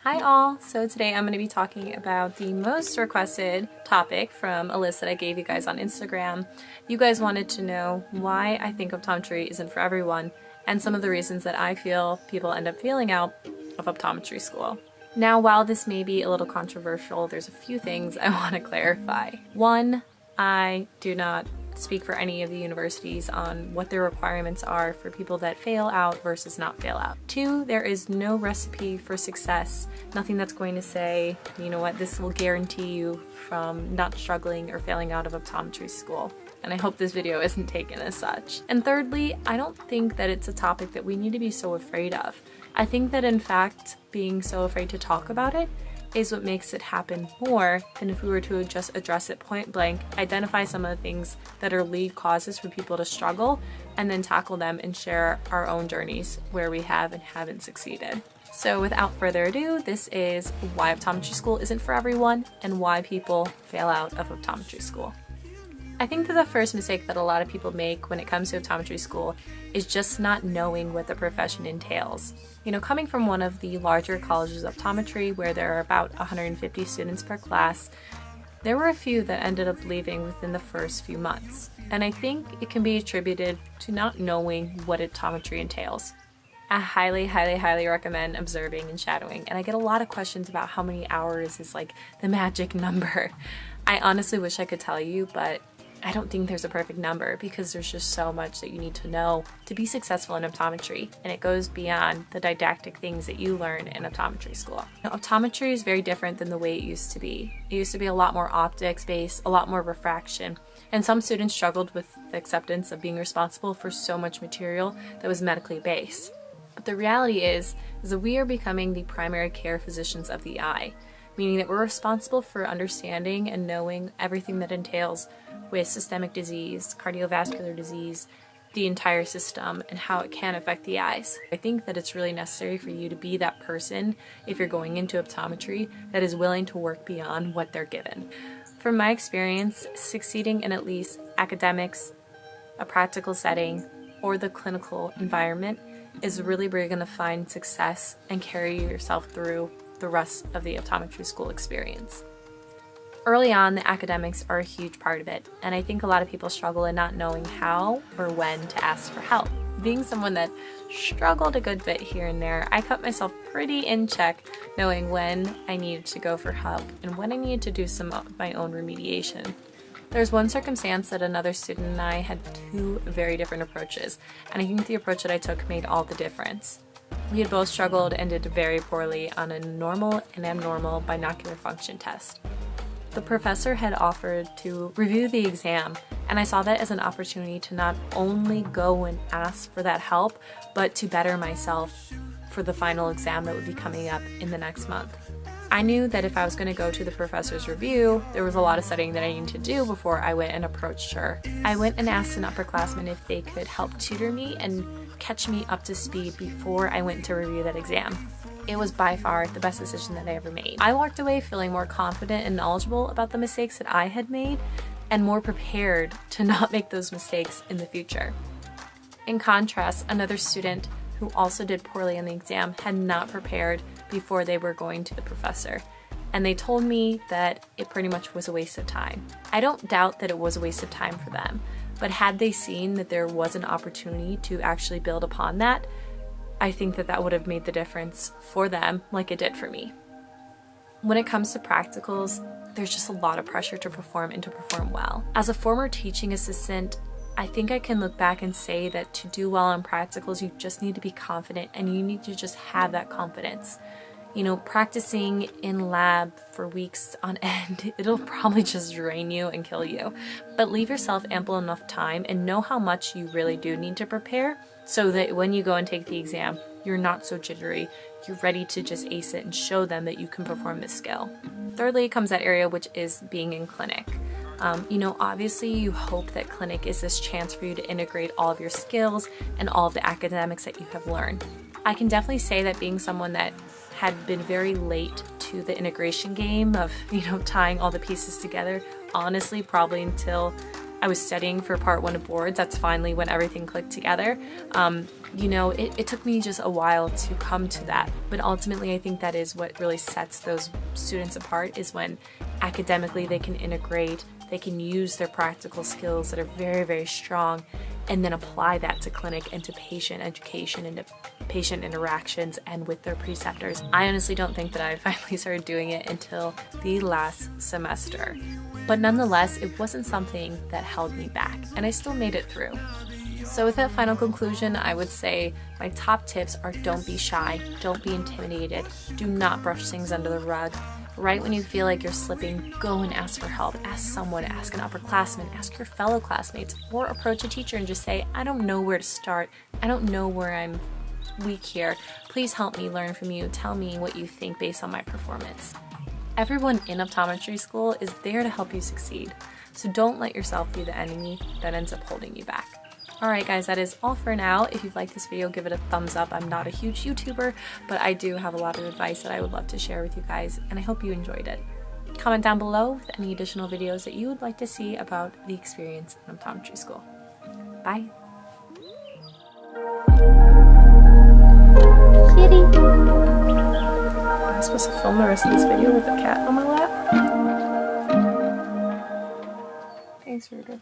Hi all! So today I'm going to be talking about the most requested topic from a list that I gave you guys on Instagram. You guys wanted to know why I think optometry isn't for everyone and some of the reasons that I feel people end up feeling out of optometry school. Now, while this may be a little controversial, there's a few things I want to clarify. One, I do not speak for any of the universities on what their requirements are for people that fail out versus not fail out. Two, there is no recipe for success. Nothing that's going to say, you know what, this will guarantee you from not struggling or failing out of optometry school. And I hope this video isn't taken as such. And thirdly, I don't think that it's a topic that we need to be so afraid of. I think that in fact, being so afraid to talk about it is what makes it happen more than if we were to just address it point blank, identify some of the things that are lead causes for people to struggle, and then tackle them and share our own journeys where we have and haven't succeeded. So without further ado, this is why optometry school isn't for everyone and why people fail out of optometry school. I think that the first mistake that a lot of people make when it comes to optometry school is just not knowing what the profession entails. You know, coming from one of the larger colleges of optometry where there are about 150 students per class, there were a few that ended up leaving within the first few months. And I think it can be attributed to not knowing what optometry entails. I highly recommend observing and shadowing, and I get a lot of questions about how many hours is like the magic number. I honestly wish I could tell you, but I don't think there's a perfect number because there's just so much that you need to know to be successful in optometry, and it goes beyond the didactic things that you learn in optometry school. Now, optometry is very different than the way it used to be. It used to be a lot more optics based, a lot more refraction, and some students struggled with the acceptance of being responsible for so much material that was medically based. But the reality is that we are becoming the primary care physicians of the eye, meaning that we're responsible for understanding and knowing everything that entails with systemic disease, cardiovascular disease, the entire system, and how it can affect the eyes. I think that it's really necessary for you to be that person, if you're going into optometry, that is willing to work beyond what they're given. From my experience, succeeding in at least academics, a practical setting, or the clinical environment is really where you're going to find success and carry yourself through the rest of the optometry school experience. Early on, the academics are a huge part of it, and I think a lot of people struggle in not knowing how or when to ask for help. Being someone that struggled a good bit here and there, I kept myself pretty in check, knowing when I needed to go for help and when I needed to do some of my own remediation. There's one circumstance that another student and I had two very different approaches, and I think the approach that I took made all the difference. We had both struggled and did very poorly on a normal and abnormal binocular function test. The professor had offered to review the exam, and I saw that as an opportunity to not only go and ask for that help, but to better myself for the final exam that would be coming up in the next month. I knew that if I was going to go to the professor's review, there was a lot of studying that I needed to do before I went and approached her. I went and asked an upperclassman if they could help tutor me and catch me up to speed before I went to review that exam. It was by far the best decision that I ever made. I walked away feeling more confident and knowledgeable about the mistakes that I had made and more prepared to not make those mistakes in the future. In contrast, another student who also did poorly on the exam had not prepared before they were going to the professor, and they told me that it pretty much was a waste of time. I don't doubt that it was a waste of time for them, but had they seen that there was an opportunity to actually build upon that, I think that that would have made the difference for them like it did for me. When it comes to practicals, there's just a lot of pressure to perform and to perform well. As a former teaching assistant, I think I can look back and say that to do well on practicals, you just need to be confident and you need to just have that confidence. You know, practicing in lab for weeks on end, it'll probably just drain you and kill you. But leave yourself ample enough time and know how much you really do need to prepare so that when you go and take the exam, you're not so jittery. You're ready to just ace it and show them that you can perform this skill. Thirdly comes that area which is being in clinic. You know, obviously you hope that clinic is this chance for you to integrate all of your skills and all of the academics that you have learned. I can definitely say that being someone that had been very late to the integration game of, you know, tying all the pieces together, honestly, probably until I was studying for part 1 of boards, that's finally when everything clicked together. You know, it took me just a while to come to that, but ultimately I think that is what really sets those students apart, is when academically they can integrate, they can use their practical skills that are very, very strong, and then apply that to clinic and to patient education and to patient interactions and with their preceptors. I honestly don't think that I finally started doing it until the last semester. But nonetheless, it wasn't something that held me back, and I still made it through. So with that final conclusion, I would say my top tips are: don't be shy, don't be intimidated, do not brush things under the rug. Right when you feel like you're slipping, go and ask for help. Ask someone, ask an upperclassman, ask your fellow classmates, or approach a teacher and just say, I don't know where to start. I don't know where I'm weak here. Please help me learn from you. Tell me what you think based on my performance. Everyone in optometry school is there to help you succeed. So don't let yourself be the enemy that ends up holding you back. Alright guys, that is all for now. If you've liked this video, give it a thumbs up. I'm not a huge YouTuber, but I do have a lot of advice that I would love to share with you guys, and I hope you enjoyed it. Comment down below with any additional videos that you would like to see about the experience in optometry school. Bye! Kitty! Am I supposed to film the rest of this video with a cat on my lap? Thanks, Ruger.